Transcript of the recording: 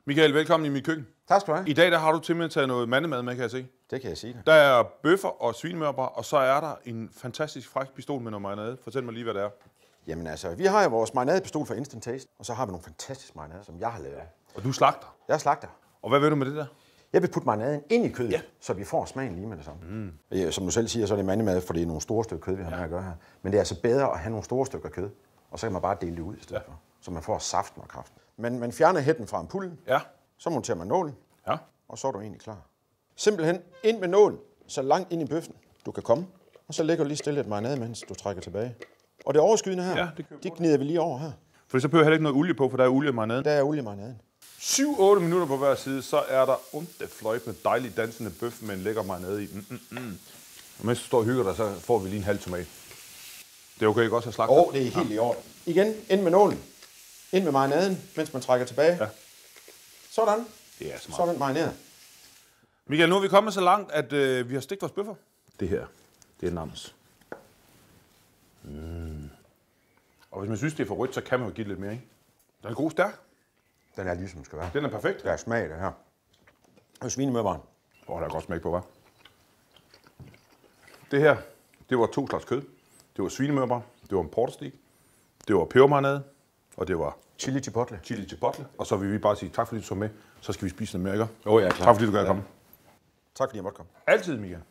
Michael, velkommen i mit køkken. Tak skal du have. I dag der har du simpelthen taget noget mandemad med, kan jeg se. Det kan jeg sige. Der er bøffer og svinemørbrad, og så er der en fantastisk fræk pistol med noget marinade. Fortæl mig lige, hvad det er. Jamen altså, vi har jo vores marinadepistol fra Instant Taste, og så har vi nogle fantastiske marinader, som jeg har lavet. Og du slagter. Jeg er slagter. Og hvad vil du med det der? Jeg vil putte marinaden ind i kødet, så vi får smagen lige med det samme. Som du selv siger, så er det mandemad, for det er nogle store stykker kød, vi har med at gøre her. Men det er altså bedre at have nogle store stykker kød, og så kan man bare dele det ud i stedet for, så man får saften og kraften. Men man fjerner hætten fra ampullen, så monterer man nålen, og så er du egentlig klar. Simpelthen ind med nålen, så langt ind i bøffen du kan komme, og så lægger du lige stille et marinade, mens du trækker tilbage. Og det overskydende her, det gnider vi lige over her. For så behøver jeg heller ikke noget olie på, for der er olie i marinaden. Der er olie i marinaden. 7-8 minutter på hver side, så er der undefløjt dejlig dansende bøf med en lækker marinade i. Og mens du står og hygger dig, så får vi lige en halv tomat. Det er okay, ikke også at slagte? Det er helt i orden. Igen, ind med nålen. Ind med marinaden, mens man trækker tilbage. Ja. Sådan. Det er smart. Så er den marineret. Michael, nu er vi kommet så langt, at vi har stegt vores bøffer. Det her, det er nams. Og hvis man synes, det er for rødt, så kan man jo give lidt mere, ikke? Den er god stærk. Den er ligesom den skal være. Den er perfekt. Der er smag i det her. Og svinemørbrad. Der er godt smag på, hva'? Det her, det var 2 slags kød. Det var svinemørbrad, det var en porterstik, det var pebermarinade, og det var chili chipotle. Og så vil vi bare sige tak, fordi du så med. Så skal vi spise noget mere, ikke? Ja, klar. Tak, fordi du gad komme. Tak, fordi jeg måtte komme. Altid, Michael.